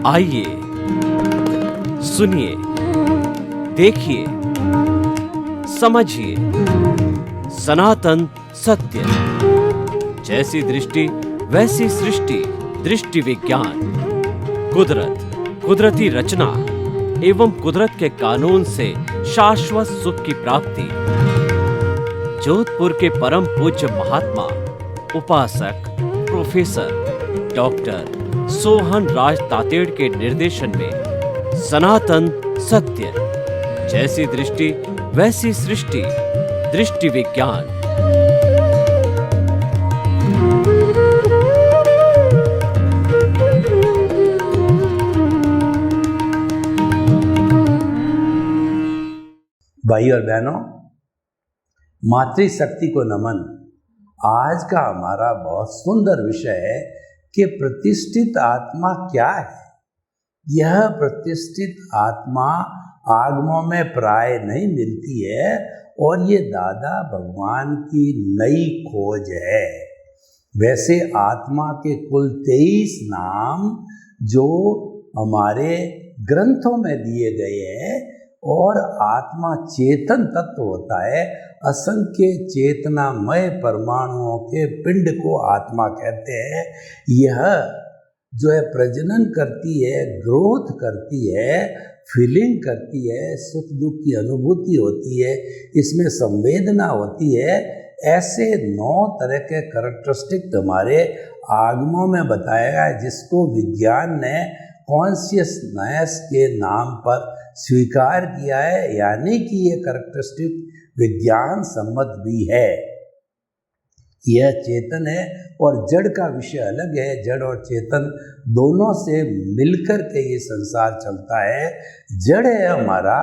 आइए सुनिए, देखिए, समझिए सनातन सत्य। जैसी दृष्टि वैसी सृष्टि, दृष्टि विज्ञान। कुदरत, कुदरती रचना एवं कुदरत के कानून से शाश्वत सुख की प्राप्ति। जोधपुर के परम पूज्य महात्मा उपासक प्रोफेसर डॉक्टर सोहन राज तातेड़ के निर्देशन में सनातन सत्य। जैसी दृष्टि वैसी सृष्टि, दृष्टि विज्ञान। भाई और बहनों, मातृशक्ति को नमन। आज का हमारा बहुत सुंदर विषय है कि प्रतिष्ठित आत्मा क्या है। यह प्रतिष्ठित आत्मा आगमों में प्राय नहीं मिलती है और ये दादा भगवान की नई खोज है। वैसे आत्मा के कुल 23 नाम जो हमारे ग्रंथों में दिए गए हैं, और आत्मा चेतन तत्व होता है। असंख्य चेतनामय परमाणुओं के पिंड को आत्मा कहते हैं। यह जो है प्रजनन करती है, ग्रोथ करती है, फीलिंग करती है, सुख दुख की अनुभूति होती है, इसमें संवेदना होती है। ऐसे 9 तरह के कैरेक्टरिस्टिक हमारे आगमों में बताया है, जिसको विज्ञान ने कॉन्शियसनेस के नाम पर स्वीकार किया है, यानी कि ये कैरेक्टरिस्टिक विज्ञान सम्मत भी है। यह चेतन है और जड़ का विषय अलग है। जड़ और चेतन दोनों से मिलकर के ये संसार चलता है। जड़ है हमारा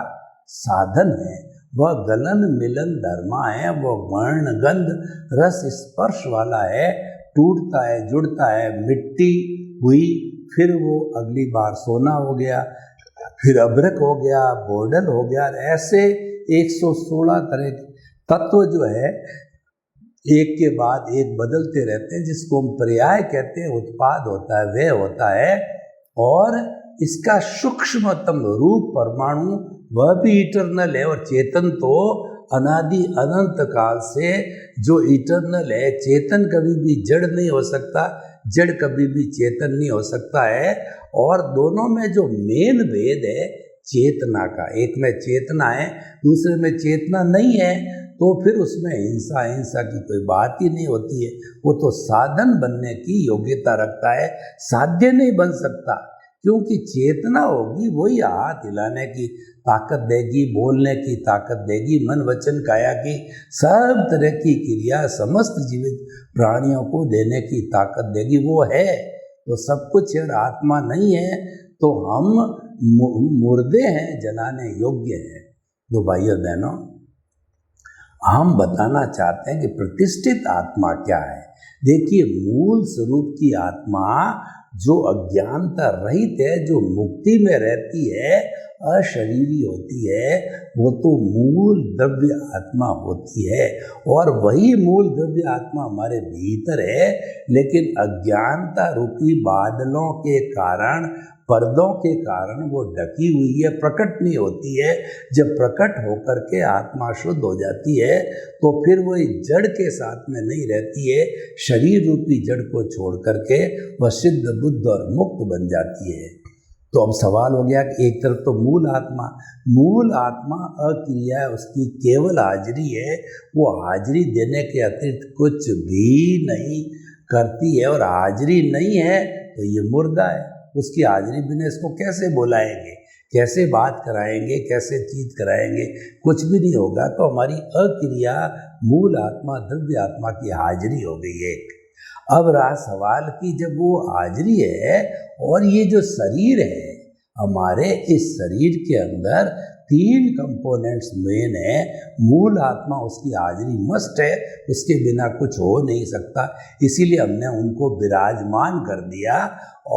साधन है, वह गलन मिलन धर्मा है, वह वर्ण गंध रस स्पर्श वाला है, टूटता है, जुड़ता है। मिट्टी हुई, फिर वो अगली बार सोना हो गया, फिर अभ्रक हो गया, बोर्डल हो गया। ऐसे 116 तरह के तत्व जो है एक के बाद एक बदलते रहते हैं, जिसको हम पर्याय कहते हैं। उत्पाद होता है, वह होता है। और इसका सूक्ष्मतम रूप परमाणु, वह भी इटरनल है। और चेतन तो अनादि अनंत काल से जो इटरनल है। चेतन कभी भी जड़ नहीं हो सकता, जड़ कभी भी चेतन नहीं हो सकता है। और दोनों में जो मेन भेद है चेतना का, एक में चेतना है, दूसरे में चेतना नहीं है, तो फिर उसमें हिंसा हिंसा की कोई बात ही नहीं होती है। वो तो साधन बनने की योग्यता रखता है, साध्य नहीं बन सकता। क्योंकि चेतना होगी वही हाथ हिलाने की ताकत देगी, बोलने की ताकत देगी, मन वचन काया की सब तरह की क्रिया समस्त जीवित प्राणियों को देने की ताकत देगी। वो है तो सब कुछ है, आत्मा नहीं है तो हम मुर्दे हैं, जलाने योग्य हैं। तो भाइयों बहनों, हम बताना चाहते हैं कि प्रतिष्ठित आत्मा क्या है। देखिए, मूल स्वरूप की आत्मा जो अज्ञानता रहित है, जो मुक्ति में रहती है, अशरीरी होती है, वो तो मूल द्रव्य आत्मा होती है। और वही मूल द्रव्य आत्मा हमारे भीतर है, लेकिन अज्ञानता रूपी बादलों के कारण, पर्दों के कारण वो ढकी हुई है, प्रकट नहीं होती है। जब प्रकट होकर के आत्मा शुद्ध हो जाती है तो फिर वो जड़ के साथ में नहीं रहती है, शरीर रूपी जड़ को छोड़ करके वह सिद्ध बुद्ध और मुक्त बन जाती है। तो अब सवाल हो गया कि एक तरफ तो मूल आत्मा अक्रिया है, उसकी केवल हाजिरी है, वो हाजिरी देने के अतिरिक्त कुछ भी नहीं करती है। और हाजिरी नहीं है तो ये मुर्दा है। उसकी हाजिरी बिना इसको कैसे बुलाएंगे, कैसे बात कराएंगे, कैसे चीज कराएंगे, कुछ भी नहीं होगा। तो हमारी अक्रिया मूल आत्मा, द्रव्य आत्मा की हाजिरी हो गई है। अब रहा सवाल कि जब वो हाजिरी है और ये जो शरीर है हमारे, इस शरीर के अंदर 3 कंपोनेंट्स मेन है। मूल आत्मा, उसकी हाजिरी मस्ट है, उसके बिना कुछ हो नहीं सकता। इसीलिए हमने उनको विराजमान कर दिया।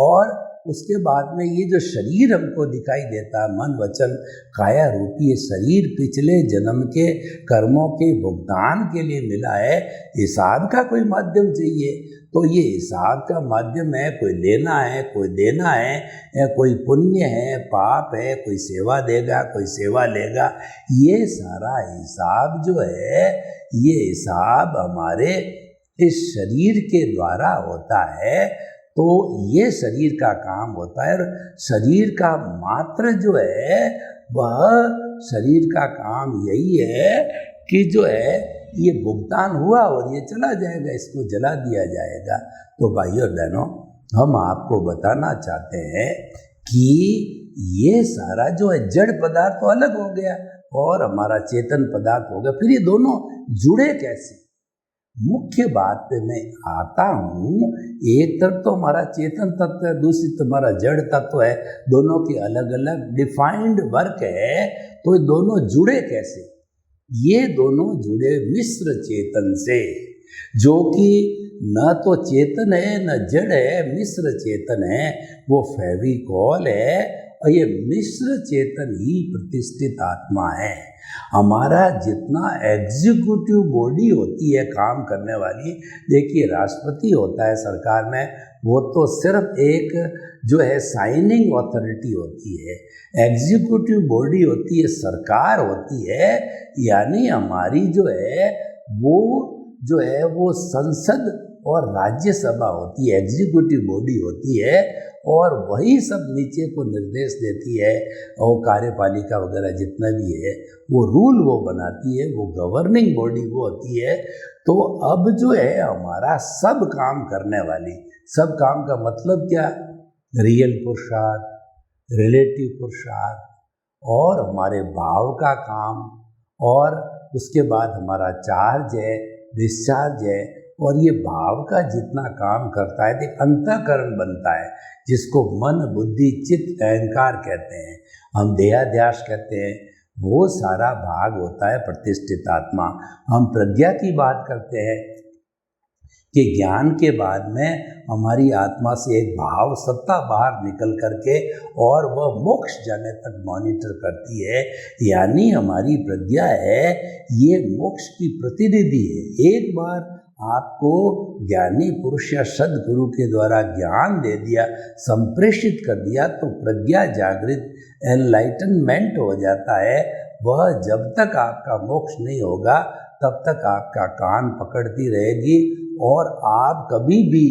और उसके बाद में ये जो शरीर हमको दिखाई देता है, मन वचन काया रूपी ये शरीर पिछले जन्म के कर्मों के भुगतान के लिए मिला है। हिसाब का कोई माध्यम चाहिए, तो ये हिसाब का माध्यम है, कोई लेना है, कोई देना है, या कोई पुण्य है, पाप है, कोई सेवा देगा, कोई सेवा लेगा। ये सारा हिसाब जो है, ये हिसाब हमारे इस शरीर के द्वारा होता है। तो ये शरीर का काम होता है, और शरीर का मात्र जो है वह शरीर का काम यही है कि जो है ये भुगतान हुआ और ये चला जाएगा, इसको जला दिया जाएगा। तो भाइयों और बहनों, हम आपको बताना चाहते हैं कि ये सारा जो है जड़ पदार्थ तो अलग हो गया और हमारा चेतन पदार्थ हो गया, फिर ये दोनों जुड़े कैसे? मुख्य बात पे मैं आता हूँ। एक तरफ तो हमारा चेतन तत्व है, दूसरी तरफ हमारा जड़ तत्व है, दोनों के अलग अलग डिफाइंड वर्क है। तो ये दोनों जुड़े कैसे? ये दोनों जुड़े मिश्र चेतन से, जो कि न तो चेतन है न जड़ है, मिश्र चेतन है, वो फेविकॉल है, और ये मिश्र चेतन ही प्रतिष्ठित आत्मा है। हमारा जितना एग्जीक्यूटिव बॉडी होती है काम करने वाली, देखिए राष्ट्रपति होता है सरकार में, वो तो सिर्फ एक जो है साइनिंग अथॉरिटी होती है। एग्जीक्यूटिव बॉडी होती है, सरकार होती है, यानी हमारी जो है वो संसद और राज्यसभा होती है, एग्जीक्यूटिव बॉडी होती है, और वही सब नीचे को निर्देश देती है, और कार्यपालिका वगैरह जितना भी है वो रूल वो बनाती है, वो गवर्निंग बॉडी वो होती है। तो अब जो है हमारा सब काम करने वाली, सब काम का मतलब क्या? रियल पुरुषार्थ, रिलेटिव पुरुषार्थ, और हमारे भाव का काम, और उसके बाद हमारा चार्ज है, डिस्चार्ज है, और ये भाव का जितना काम करता है, एक अंतःकरण बनता है, जिसको मन बुद्धि चित्त अहंकार कहते हैं, हम देहाध्यास कहते हैं, वो सारा भाग होता है प्रतिष्ठित आत्मा। हम प्रज्ञा की बात करते हैं कि ज्ञान के बाद में हमारी आत्मा से एक भाव सत्ता बाहर निकल करके और वह मोक्ष जाने तक मॉनिटर करती है, यानी हमारी प्रज्ञा है, ये मोक्ष की प्रतिनिधि है। एक बार आपको ज्ञानी पुरुष या सद्गुरु के द्वारा ज्ञान दे दिया, संप्रेषित कर दिया, तो प्रज्ञा जागृत एनलाइटनमेंट हो जाता है। वह जब तक आपका मोक्ष नहीं होगा तब तक आपका कान पकड़ती रहेगी, और आप कभी भी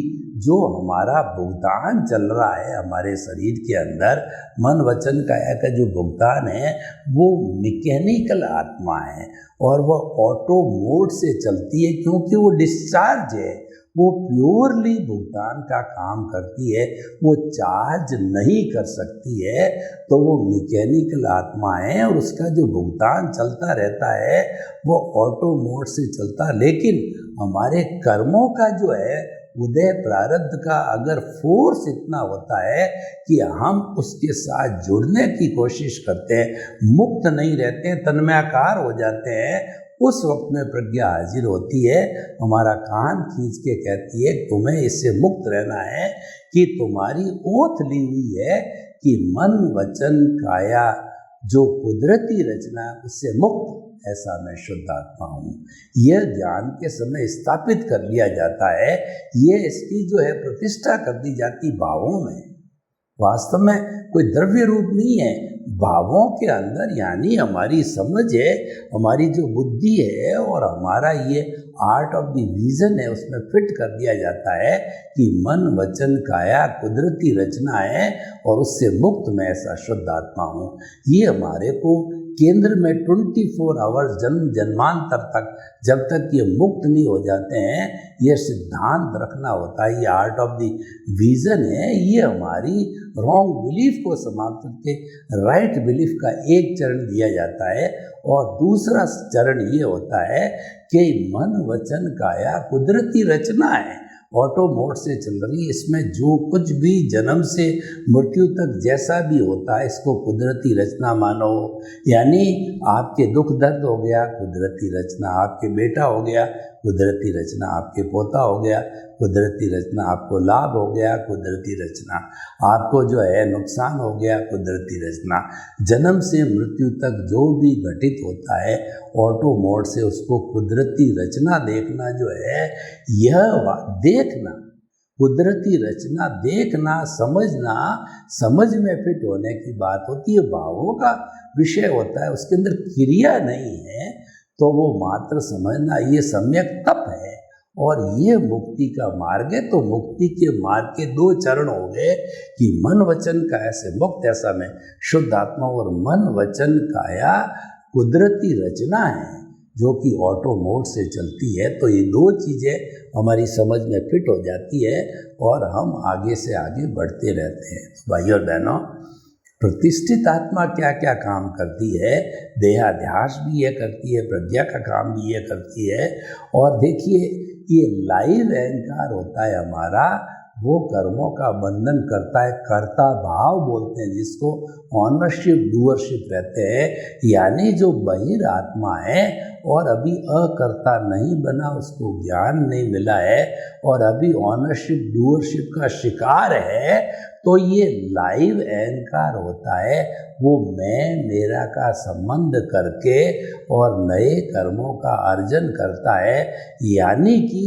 जो हमारा भुगतान चल रहा है हमारे शरीर के अंदर, मन वचन काया का जो भुगतान है, वो मैकेनिकल आत्मा है, और वह ऑटो मोड से चलती है, क्योंकि वो डिस्चार्ज है, वो प्योरली भुगतान का काम करती है, वो चार्ज नहीं कर सकती है। तो वो मैकेनिकल आत्मा है, और उसका जो भुगतान चलता रहता है वो ऑटो मोड से चलता। लेकिन हमारे कर्मों का जो है उदय प्रारब्ध का अगर फोर्स इतना होता है कि हम उसके साथ जुड़ने की कोशिश करते हैं, मुक्त नहीं रहते हैं, तन्मयाकार हो जाते हैं, उस वक्त में प्रज्ञा हाजिर होती है, हमारा कान खींच के कहती है तुम्हें इससे मुक्त रहना है, कि तुम्हारी ओथ ली हुई है कि मन वचन काया जो कुदरती रचना है उससे मुक्त, ऐसा मैं शुद्ध आत्मा हूँ। यह ज्ञान के समय स्थापित कर लिया जाता है, ये इसकी जो है प्रतिष्ठा कर दी जाती भावों में। वास्तव में कोई द्रव्य रूप नहीं है, भावों के अंदर, यानी हमारी समझ है, हमारी जो बुद्धि है, और हमारा ये आर्ट ऑफ द विजन है, उसमें फिट कर दिया जाता है कि मन वचन काया कुदरती रचना है, और उससे मुक्त मैं ऐसा शुद्ध आत्मा हूँ। ये हमारे को केंद्र में 24 आवर्स जन्म जन्मांतर तक, जब तक ये मुक्त नहीं हो जाते हैं, ये सिद्धांत रखना होता है। ये आर्ट ऑफ द विजन है, ये हमारी रॉन्ग बिलीफ को समाप्त करके राइट बिलीफ का एक चरण दिया जाता है, और दूसरा चरण ये होता है कि मन वचन काया कुदरती रचना है, ऑटो मोड से चल रही है, इसमें जो कुछ भी जन्म से मृत्यु तक जैसा भी होता है इसको कुदरती रचना मानो। यानी आपके दुख दर्द हो गया, कुदरती रचना, आपके बेटा हो गया, कुदरती रचना, आपके पोता हो गया, कुदरती रचना, आपको लाभ हो गया कुदरती रचना, आपको जो है नुकसान हो गया कुदरती रचना। जन्म से मृत्यु तक जो भी घटित होता है ऑटो मोड से, उसको कुदरती रचना देखना जो है, यह देखना, कुदरती रचना देखना, समझना, समझ में फिट होने की बात होती है, भावों का विषय होता है, उसके अंदर क्रिया नहीं है, तो वो मात्र समझना, ये सम्यक तप है और ये मुक्ति का मार्ग है। तो मुक्ति के मार्ग के दो चरण हो गए कि मन वचन काया से मुक्त, ऐसा में शुद्ध आत्मा, और मन वचन काया कुदरती रचना है जो कि ऑटो मोड से चलती है। तो ये दो चीज़ें हमारी समझ में फिट हो जाती है और हम आगे से आगे बढ़ते रहते हैं। तो भाइयों और बहनों, प्रतिष्ठित आत्मा क्या क्या काम करती है, देहाध्यास भी ये करती है, प्रज्ञा का काम भी ये करती है। और देखिए, ये लाइव अहंकार होता है हमारा, वो कर्मों का बंधन करता है, कर्ता भाव बोलते हैं जिसको, ऑनरशिप डूअरशिप रहते हैं। यानी जो बहिर आत्मा है और अभी अकर्ता नहीं बना, उसको ज्ञान नहीं मिला है और अभी ऑनरशिप डूअरशिप का शिकार है, तो ये लाइव अहंकार होता है, वो मैं मेरा का संबंध करके और नए कर्मों का अर्जन करता है। यानी कि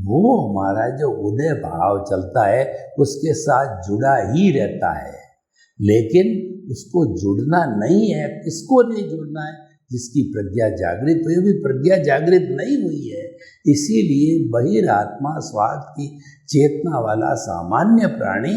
वो हमारा जो उदय भाव चलता है उसके साथ जुड़ा ही रहता है, लेकिन उसको जुड़ना नहीं है। किसको नहीं जुड़ना है? जिसकी प्रज्ञा जागृत हुई, भी प्रज्ञा जागृत नहीं हुई है। इसीलिए बहिरात्मा स्वार्थ की चेतना वाला सामान्य प्राणी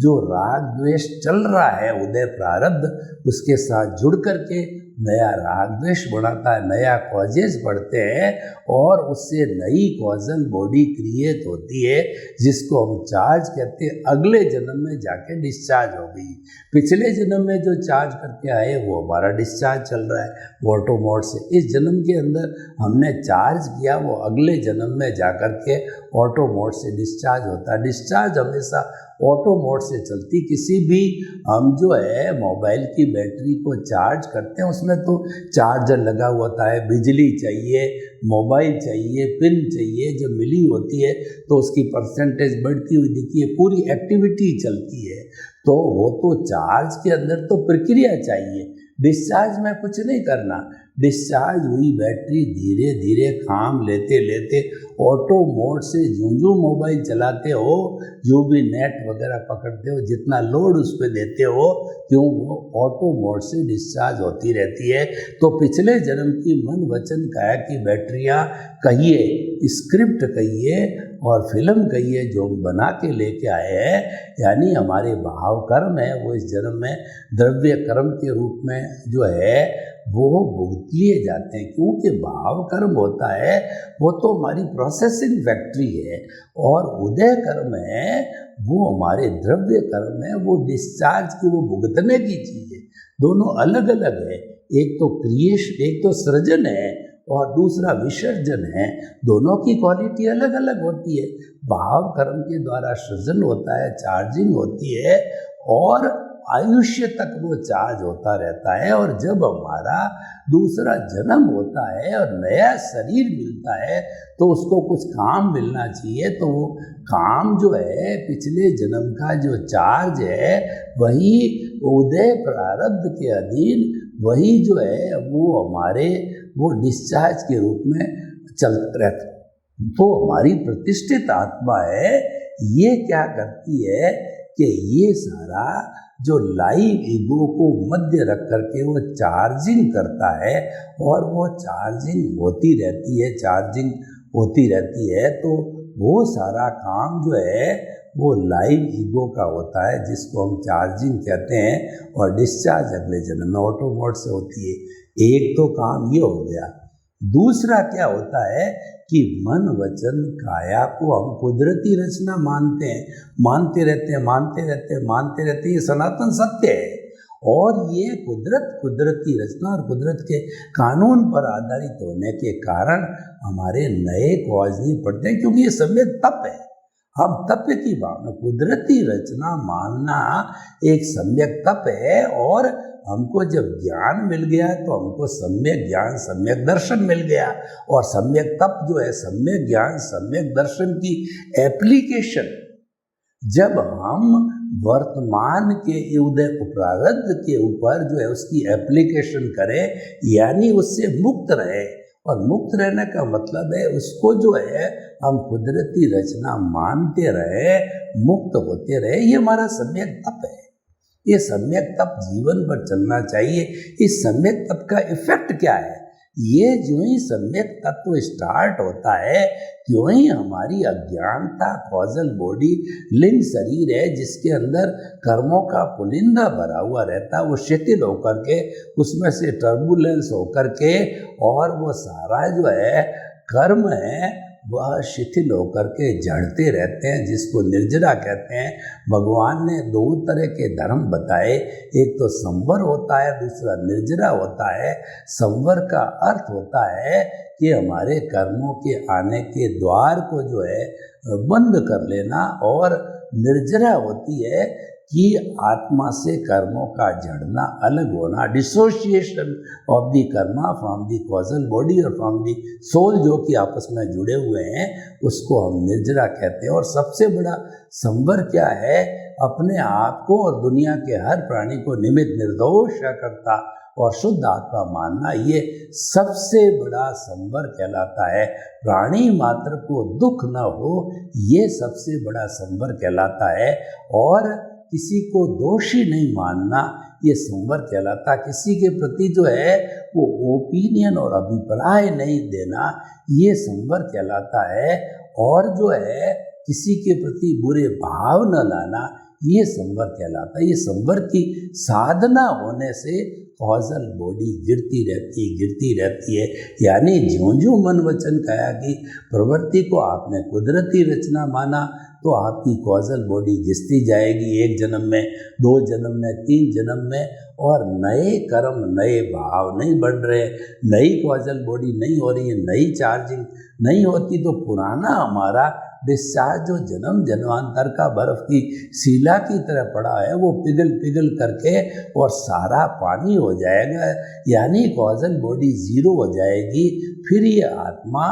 जो राग द्वेष चल रहा है, उदय प्रारब्ध, उसके साथ जुड़ करके नया राग द्वेष बढ़ाता है, नया कॉजेज बढ़ते हैं और उससे नई कॉजल बॉडी क्रिएट होती है, जिसको हम चार्ज कहते हैं। अगले जन्म में जाके डिस्चार्ज हो गई। पिछले जन्म में जो चार्ज करके आए वो हमारा डिस्चार्ज चल रहा है ऑटो मोड से। इस जन्म के अंदर हमने चार्ज किया, वो अगले जन्म में जाकर के ऑटो मोड से डिस्चार्ज होता है। डिस्चार्ज हमेशा ऑटो मोड से चलती। किसी भी हम जो है मोबाइल की बैटरी को चार्ज करते हैं, उसमें तो चार्जर लगा हुआ होता है, बिजली चाहिए, मोबाइल चाहिए, पिन चाहिए, जब मिली होती है तो उसकी परसेंटेज बढ़ती हुई दिखती है, पूरी एक्टिविटी चलती है। तो वो तो चार्ज के अंदर तो प्रक्रिया चाहिए, डिस्चार्ज में कुछ नहीं करना। डिस्चार्ज हुई बैटरी धीरे धीरे काम लेते लेते ऑटो मोड से जो मोबाइल चलाते हो, जो भी नेट वगैरह पकड़ते हो, जितना लोड उस पर देते हो, क्यों वो ऑटो मोड से डिस्चार्ज होती रहती है। तो पिछले जन्म की मन वचन काया की बैटरियाँ कहिए, स्क्रिप्ट कहिए और फिल्म कहिए जो हम बना के लेके आए हैं, यानी हमारे भाव कर्म है, वो इस जन्म में द्रव्य कर्म के रूप में जो है वो भुगत लिए जाते हैं। क्योंकि भाव कर्म होता है वो तो हमारी प्रोसेसिंग फैक्ट्री है, और उदय कर्म है वो हमारे द्रव्य कर्म है, वो डिस्चार्ज की, वो भुगतने की चीज़ है। दोनों अलग अलग है, एक तो क्रिएशन, एक तो सृजन है और दूसरा विसर्जन है। दोनों की क्वालिटी अलग अलग होती है। भाव कर्म के द्वारा सृजन होता है, चार्जिंग होती है और आयुष्य तक वो चार्ज होता रहता है। और जब हमारा दूसरा जन्म होता है और नया शरीर मिलता है तो उसको कुछ काम मिलना चाहिए। तो वो काम जो है पिछले जन्म का जो चार्ज है, वही उदय प्रारब्ध के अधीन, वही जो है वो हमारे वो डिस्चार्ज के रूप में चलता रहता। तो हमारी प्रतिष्ठित आत्मा है, ये क्या करती है कि ये सारा जो लाइव ईगो को मध्य रख करके वो चार्जिंग करता है, और वो चार्जिंग होती रहती है, चार्जिंग होती रहती है। तो वो सारा काम जो है वो लाइव ईगो का होता है, जिसको हम चार्जिंग कहते हैं, और डिस्चार्ज अगले जन्म में ऑटो मोड से होती है। एक तो काम ये हो गया। दूसरा क्या होता है कि मन वचन काया को हम कुदरती रचना मानते हैं, मानते रहते हैं, मानते रहते हैं, मानते रहते हैं। ये सनातन सत्य है, और ये कुदरती रचना और कुदरत के कानून पर आधारित होने के कारण हमारे नए कॉज नहीं पड़ते, क्योंकि ये सम्यक तप है। हम तप की भावना, कुदरती रचना मानना एक सम्यक तप है, और हमको जब ज्ञान मिल गया तो हमको सम्यक ज्ञान सम्यक दर्शन मिल गया। और सम्यक तप जो है, सम्यक ज्ञान सम्यक दर्शन की एप्लीकेशन जब हम वर्तमान के उदय प्रारब्ध के ऊपर जो है उसकी एप्लीकेशन करें, यानी उससे मुक्त रहे। और मुक्त रहने का मतलब है उसको जो है हम कुदरती रचना मानते रहे, मुक्त होते रहे। ये हमारा सम्यक तप है। ये सम्यक तप जीवन पर चलना चाहिए। इस सम्यक तप का इफेक्ट क्या है? ये जो ही सम्यक तत्व स्टार्ट होता है, क्यों ही हमारी अज्ञानता कॉजल बॉडी लिंग शरीर है जिसके अंदर कर्मों का पुलिंदा भरा हुआ रहता है, वो शिथिल होकर के उसमें से टर्बुलेंस होकर के और वो सारा जो है कर्म है वह शिथिल होकर के जड़ते रहते हैं, जिसको निर्जरा कहते हैं। भगवान ने दो तरह के धर्म बताए, एक तो संवर होता है, दूसरा निर्जरा होता है। संवर का अर्थ होता है कि हमारे कर्मों के आने के द्वार को जो है बंद कर लेना, और निर्जरा होती है कि आत्मा से कर्मों का जड़ना, अलग होना, dissociation of the Karma from the causal body और फ्रॉम दी सोल, जो कि आपस में जुड़े हुए हैं, उसको हम निर्जरा कहते हैं। और सबसे बड़ा संवर क्या है? अपने आप को और दुनिया के हर प्राणी को निमित्त, निर्दोष करता और शुद्ध आत्मा मानना, ये सबसे बड़ा संवर कहलाता है। प्राणी मात्र को दुख न हो, ये सबसे बड़ा संवर कहलाता है। और किसी को दोषी नहीं मानना, ये संवर कहलाता। किसी के प्रति जो है वो ओपिनियन और अभिप्राय नहीं देना, ये संवर कहलाता है। और जो है किसी के प्रति बुरे भाव न लाना, ये संवर कहलाता है। ये संवर की साधना होने से कॉजल बॉडी गिरती रहती है। यानी ज्यों ज्यों मन वचन कहा कि प्रवृत्ति को आपने कुदरती रचना माना, तो आपकी कॉजल बॉडी घिसती जाएगी, एक जन्म में, दो जन्म में, तीन जन्म में, और नए कर्म नए भाव नहीं बढ़ रहे, नई कॉजल बॉडी नहीं हो रही है, नई चार्जिंग नहीं होती, तो पुराना हमारा डिस्चार्ज जो जन्म जन्मांतर का बर्फ की शिला की तरह पड़ा है, वो पिघल करके और सारा पानी हो जाएगा, यानी कॉजल बॉडी जीरो हो जाएगी। फिर ये आत्मा,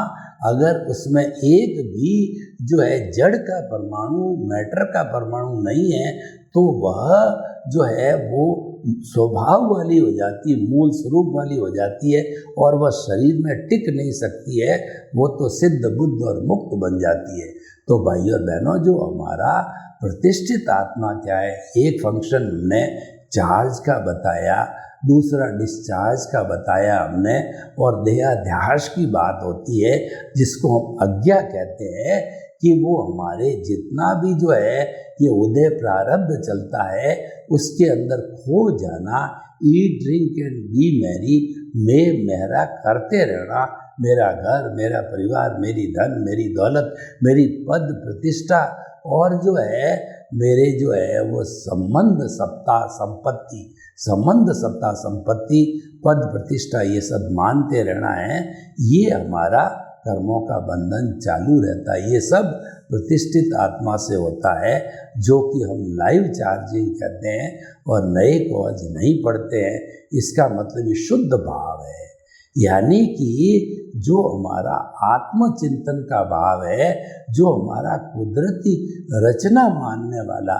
अगर उसमें एक भी जो है जड़ का परमाणु, मैटर का परमाणु नहीं है, तो वह जो है वो स्वभाव वाली हो जाती है, मूल स्वरूप वाली हो जाती है, और वह शरीर में टिक नहीं सकती है, वो तो सिद्ध बुद्ध और मुक्त बन जाती है। तो भाइयों और बहनों, जो हमारा प्रतिष्ठित आत्मा क्या है, एक फंक्शन हमने चार्ज का बताया, दूसरा डिस्चार्ज का बताया हमने, और देहाध्यास की बात होती है जिसको हम अज्ञा कहते हैं, कि वो हमारे जितना भी जो है ये उदय प्रारब्ध चलता है उसके अंदर खो जाना, eat drink and B Mary, मैं मेरा करते रहना, मेरा घर, मेरा परिवार, मेरी धन, मेरी दौलत, मेरी पद प्रतिष्ठा, और जो है मेरे जो है वो संबंध सत्ता संपत्ति, संबंध सत्ता संपत्ति, पद प्रतिष्ठा, ये सब मानते रहना है। ये हमारा कर्मों का बंधन चालू रहता है। ये सब प्रतिष्ठित आत्मा से होता है, जो कि हम लाइव चार्जिंग कहते हैं, और नए कॉज नहीं पढ़ते हैं। इसका मतलब ये शुद्ध भाव है, यानी कि जो हमारा आत्मचिंतन का भाव है, जो हमारा कुदरती रचना मानने वाला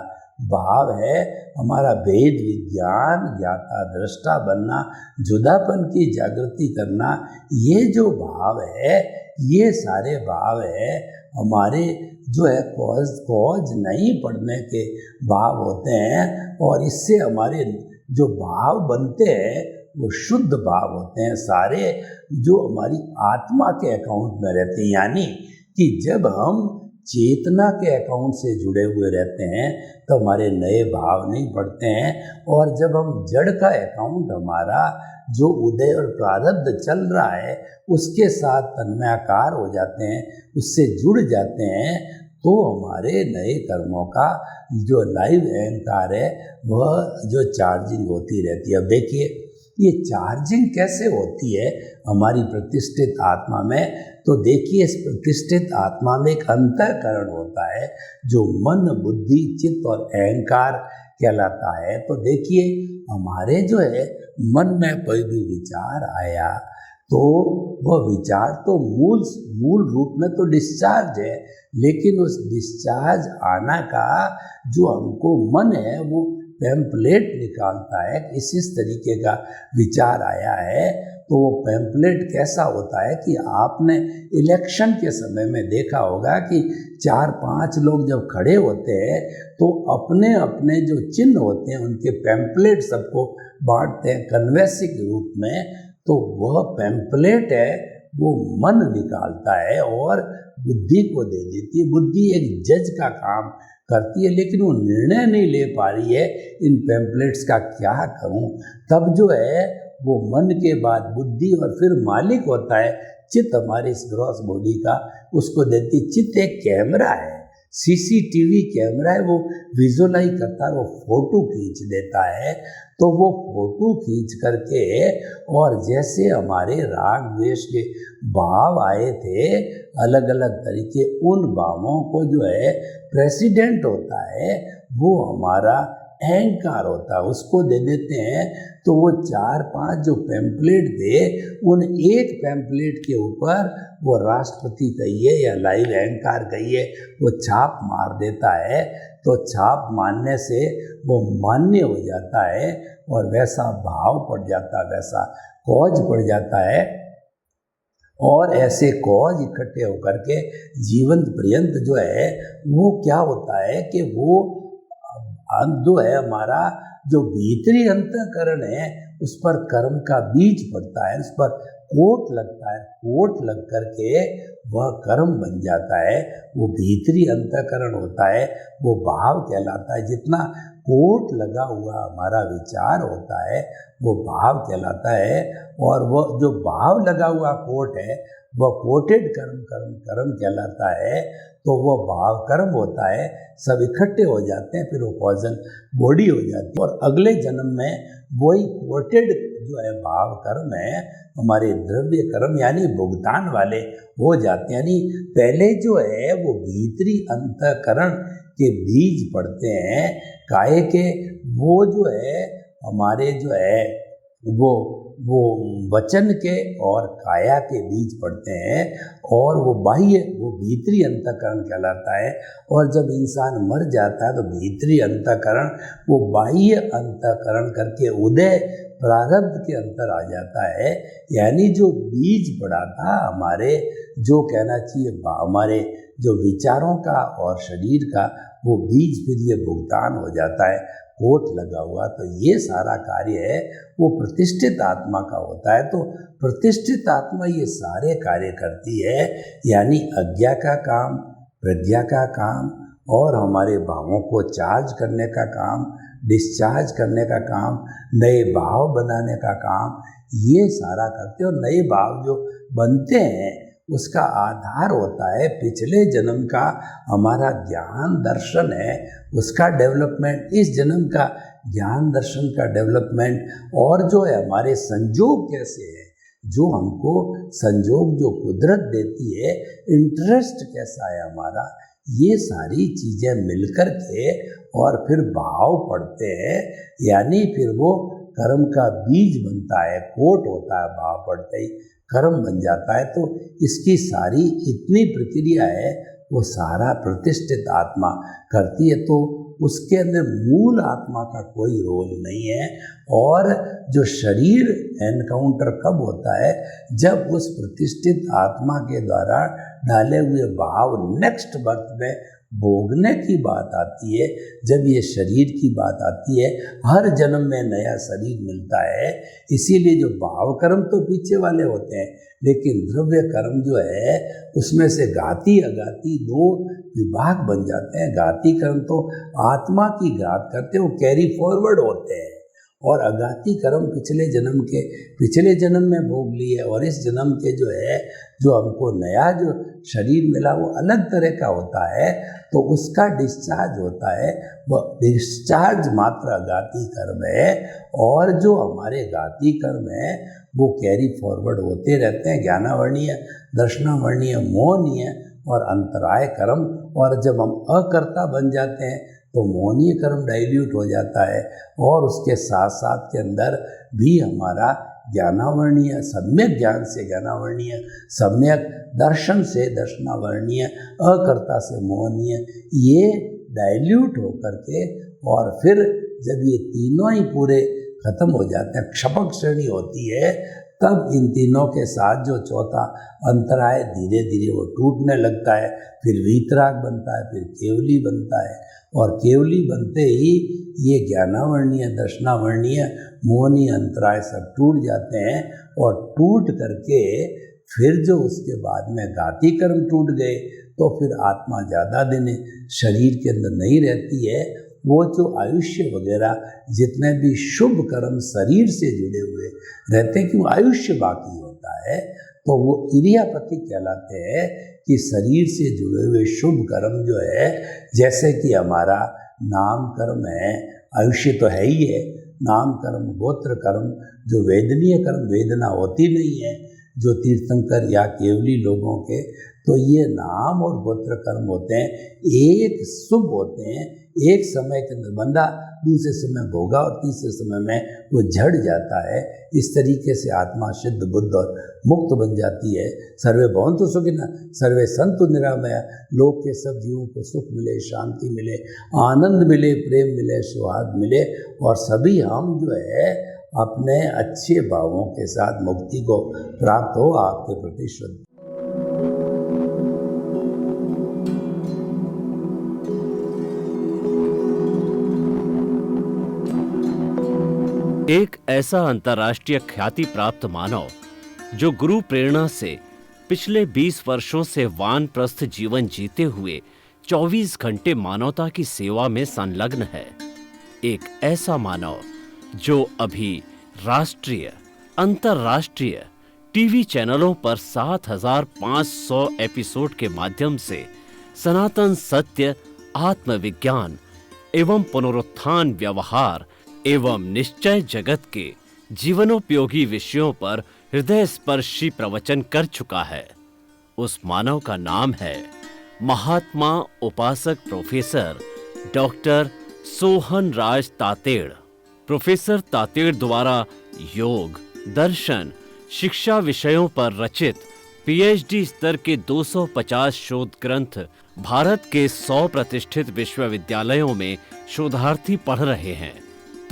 भाव है, हमारा वेद विज्ञान ज्ञाता दृष्टा बनना, जुदापन की जागृति करना, ये जो भाव है, ये सारे भाव है हमारे जो है कॉज नहीं पढ़ने के भाव होते हैं, और इससे हमारे जो भाव बनते हैं वो शुद्ध भाव होते हैं, सारे जो हमारी आत्मा के अकाउंट में रहते हैं। यानी कि जब हम चेतना के अकाउंट से जुड़े हुए रहते हैं तो हमारे नए भाव नहीं पड़ते हैं, और जब हम जड़ का अकाउंट हमारा जो उदय और प्रारब्ध चल रहा है उसके साथ तन्मयाकार हो जाते हैं, उससे जुड़ जाते हैं, तो हमारे नए कर्मों का जो लाइव अहंकार है वह जो चार्जिंग होती रहती है। अब देखिए ये चार्जिंग कैसे होती है हमारी प्रतिष्ठित आत्मा में, तो देखिए इस प्रतिष्ठित आत्मा में एक अंतःकरण होता है जो मन, बुद्धि, चित्त और अहंकार कहलाता है। तो देखिए, हमारे जो है मन में कोई भी विचार आया तो वह विचार तो मूल रूप में तो डिस्चार्ज है, लेकिन उस डिस्चार्ज आना का जो हमको मन है वो पैम्पलेट निकालता है कि इस तरीके का विचार आया है। तो वो पैम्पलेट कैसा होता है कि आपने इलेक्शन के समय में देखा होगा कि 4-5 लोग जब खड़े होते हैं तो अपने अपने जो चिन्ह होते हैं उनके पैम्पलेट सबको बांटते हैं कन्वेंसिक रूप में। तो वह पैम्पलेट है वो मन निकालता है और बुद्धि को दे देती है। बुद्धि एक जज का काम करती है, लेकिन वो निर्णय नहीं ले पा रही है इन पैम्पलेट्स का क्या करूं। तब जो है वो मन के बाद बुद्धि और फिर मालिक होता है चित्त, हमारी इस ग्रॉस बॉडी का, उसको देती। चित्त एक कैमरा है, सीसीटीवी कैमरा है, वो विजुअलाइज करता है, वो फोटो खींच देता है। तो वो फोटो खींच करके और जैसे हमारे राग द्वेष के भाव आए थे अलग अलग तरीके, उन भावों को जो है प्रेसिडेंट होता है वो हमारा अहंकार होता है, उसको दे देते हैं। तो वो 4-5 जो पैम्पलेट थे उन एक पैम्पलेट के ऊपर वो राष्ट्रपति कहिए या लाइव अहंकार कहिए वो छाप मार देता है। तो छाप मारने से वो मान्य हो जाता है और वैसा भाव पड़ जाता है, वैसा कॉज पड़ जाता है। और ऐसे कॉज इकट्ठे होकर के जीवन पर्यंत जो है वो क्या होता है कि वो जो है हमारा जो भीतरी अंतःकरण है उस पर कर्म का बीज पड़ता है, उस पर कोट लगता है, कोट लग करके वह कर्म बन जाता है। वो भीतरी अंतःकरण होता है, वो भाव कहलाता है। जितना कोट लगा हुआ हमारा विचार होता है वो भाव कहलाता है। और वह जो भाव लगा हुआ कोट है वह कोटेड कर्म कहलाता है। तो वह भाव कर्म होता है, सब इकट्ठे हो जाते हैं, फिर वो कॉजल बॉडी हो जाती है। और अगले जन्म में वही कोटेड जो है भाव कर्म है हमारे द्रव्य कर्म यानी भुगतान वाले हो जाते हैं। यानी पहले जो है वो भीतरी अंतःकरण के बीज पड़ते हैं काहे के, वो जो है हमारे जो है वो वचन के और काया के बीज पड़ते हैं और वो बाह्य वो भीतरी अंतःकरण कहलाता है। और जब इंसान मर जाता है तो भीतरी अंतःकरण वो बाह्य अंतःकरण करके उदय प्रारब्ध के अंतर आ जाता है। यानी जो बीज पड़ा था हमारे, जो कहना चाहिए हमारे जो विचारों का और शरीर का, वो बीज फिर ये भुगतान हो जाता है, कोट लगा हुआ। तो ये सारा कार्य है वो प्रतिष्ठित आत्मा का होता है। तो प्रतिष्ठित आत्मा ये सारे कार्य करती है, यानी अज्ञा का काम, प्रज्ञा का काम और हमारे भावों को चार्ज करने का काम, डिस्चार्ज करने का काम, नए भाव बनाने का काम, ये सारा करते हैं। और नए भाव जो बनते हैं उसका आधार होता है पिछले जन्म का हमारा ज्ञान दर्शन है, उसका डेवलपमेंट, इस जन्म का ज्ञान दर्शन का डेवलपमेंट, और जो है हमारे संजोग कैसे है, जो हमको संजोग जो कुदरत देती है, इंटरेस्ट कैसा है हमारा, ये सारी चीज़ें मिलकर के और फिर भाव पड़ते हैं। यानी फिर वो कर्म का बीज बनता है, कोट होता है, भाव पड़ते ही कर्म बन जाता है। तो इसकी सारी इतनी प्रक्रिया है वो सारा प्रतिष्ठित आत्मा करती है। तो उसके अंदर मूल आत्मा का कोई रोल नहीं है। और जो शरीर एनकाउंटर कब होता है, जब उस प्रतिष्ठित आत्मा के द्वारा डाले हुए भाव नेक्स्ट बर्थ में भोगने की बात आती है, जब ये शरीर की बात आती है, हर जन्म में नया शरीर मिलता है। इसीलिए जो भाव कर्म तो पीछे वाले होते हैं, लेकिन द्रव्य कर्म जो है उसमें से घाती अघाती दो विभाग बन जाते हैं। घाती कर्म तो आत्मा की घात करते हैं, वो कैरी फॉरवर्ड होते हैं, और अघाती कर्म पिछले जन्म में भोग लिए, और इस जन्म के जो है जो हमको नया जो शरीर मिला वो अलग तरह का होता है, तो उसका डिस्चार्ज होता है। वह डिस्चार्ज मात्र अघाती कर्म है, और जो हमारे घाती कर्म है वो कैरी फॉरवर्ड होते रहते हैं, ज्ञानावर्णीय, दर्शनावर्णीय, मोहनीय और अंतराय कर्म। और जब हम अकर्ता बन जाते हैं तो मोहनीय कर्म डाइल्यूट हो जाता है और उसके साथ साथ के अंदर भी हमारा ज्ञानावर्णीय, सम्यक ज्ञान से ज्ञानावर्णीय, सम्यक दर्शन से दर्शनावर्णीय, अकर्ता से मोहनीय, ये डाइल्यूट होकर के और फिर जब ये तीनों ही पूरे खत्म हो जाते हैं, क्षपक श्रेणी होती है, तब इन तीनों के साथ जो चौथा अंतराय धीरे धीरे वो टूटने लगता है, फिर वीतराग बनता है, फिर केवली बनता है और केवली बनते ही ये ज्ञानावर्णीय, दर्शनावर्णीय, मोहनीय अंतराय सब टूट जाते हैं और टूट करके फिर जो उसके बाद में घाती कर्म टूट गए तो फिर आत्मा ज़्यादा दिन शरीर के अंदर नहीं रहती है। वो जो आयुष्य वगैरह जितने भी शुभ कर्म शरीर से जुड़े हुए रहते हैं, क्यों आयुष्य बाकी होता है, तो वो इरियापति कहलाते हैं कि शरीर से जुड़े हुए शुभ कर्म जो है, जैसे कि हमारा नाम कर्म है, आयुष्य तो है ही है, नाम कर्म, गोत्र कर्म, जो वेदनीय कर्म वेदना होती नहीं है, जो तीर्थंकर या केवली लोगों के, तो ये नाम और गोत्र कर्म होते हैं, एक शुभ होते हैं, एक समय के अंदर बंदा, दूसरे समय भोगा और तीसरे समय में वो झड़ जाता है। इस तरीके से आत्मा सिद्ध, बुद्ध और मुक्त बन जाती है। सर्वे भवन्तु सुखिनः, सर्वे सन्तु निरामया, लोक के सब जीवों को सुख मिले, शांति मिले, आनंद मिले, प्रेम मिले, सौहार्द मिले और सभी हम जो है अपने अच्छे भावों के साथ मुक्ति को प्राप्त हो। आपके प्रति श्रद्धा। एक ऐसा अंतर्राष्ट्रीय ख्याति प्राप्त मानव जो गुरु प्रेरणा से पिछले 20 वर्षों से वानप्रस्थ जीवन जीते हुए 24 घंटे मानवता की सेवा में संलग्न है। एक ऐसा मानव जो अभी राष्ट्रीय, अंतर्राष्ट्रीय टीवी चैनलों पर 7,500 एपिसोड के माध्यम से सनातन सत्य, आत्मविज्ञान एवं पुनरुत्थान, व्यवहार एवं निश्चय जगत के जीवनोपयोगी विषयों पर हृदय स्पर्शी प्रवचन कर चुका है। उस मानव का नाम है महात्मा उपासक प्रोफेसर डॉक्टर सोहन राज तातेड़। प्रोफेसर तातेड़ द्वारा योग, दर्शन, शिक्षा विषयों पर रचित पीएचडी स्तर के 250 शोध ग्रंथ भारत के 100 प्रतिष्ठित विश्वविद्यालयों में शोधार्थी पढ़ रहे हैं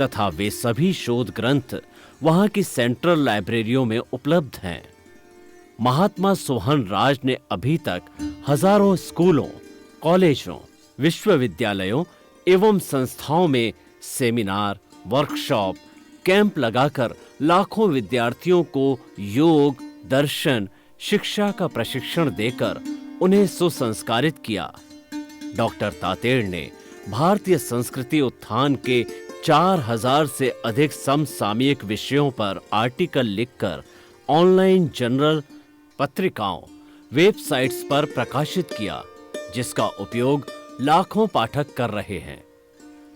तथा वे सभी शोध ग्रंथ वहां की सेंट्रल लाइब्रेरियों में उपलब्ध हैं। महात्मा सोहन राज ने अभी तक हजारों स्कूलों, कॉलेजों, विश्वविद्यालयों एवं संस्थाओं में सेमिनार, वर्कशॉप, कैंप लगाकर लाखों विद्यार्थियों को योग, दर्शन, शिक्षा का प्रशिक्षण देकर उन्हें सुसंस्कारित किया। डॉक्टर तातेड़ ने भारतीय संस्कृति उत्थान के 4000 से अधिक समसामयिक विषयों पर आर्टिकल लिखकर ऑनलाइन जर्नल, पत्रिकाओं, वेबसाइट्स पर प्रकाशित किया, जिसका उपयोग लाखों पाठक कर रहे हैं।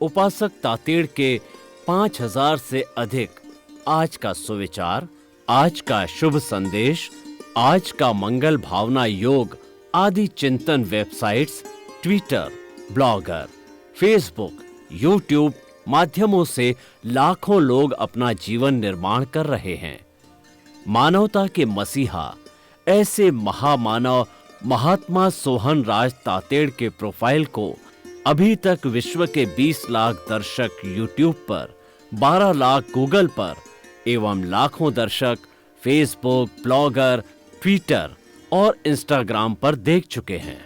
उपासक तातेड़ के 5000 से अधिक आज का सुविचार, आज का शुभ संदेश, आज का मंगल भावना योग आदि चिंतन websites, Twitter, blogger, Facebook, YouTube माध्यमों से लाखों लोग अपना जीवन निर्माण कर रहे हैं। मानवता के मसीहा ऐसे महामानव महात्मा सोहन राज तातेड़ के प्रोफाइल को अभी तक विश्व के 20 लाख दर्शक यूट्यूब पर, 12 लाख गूगल पर एवं लाखों दर्शक फेसबुक, ब्लॉगर, ट्विटर और इंस्टाग्राम पर देख चुके हैं।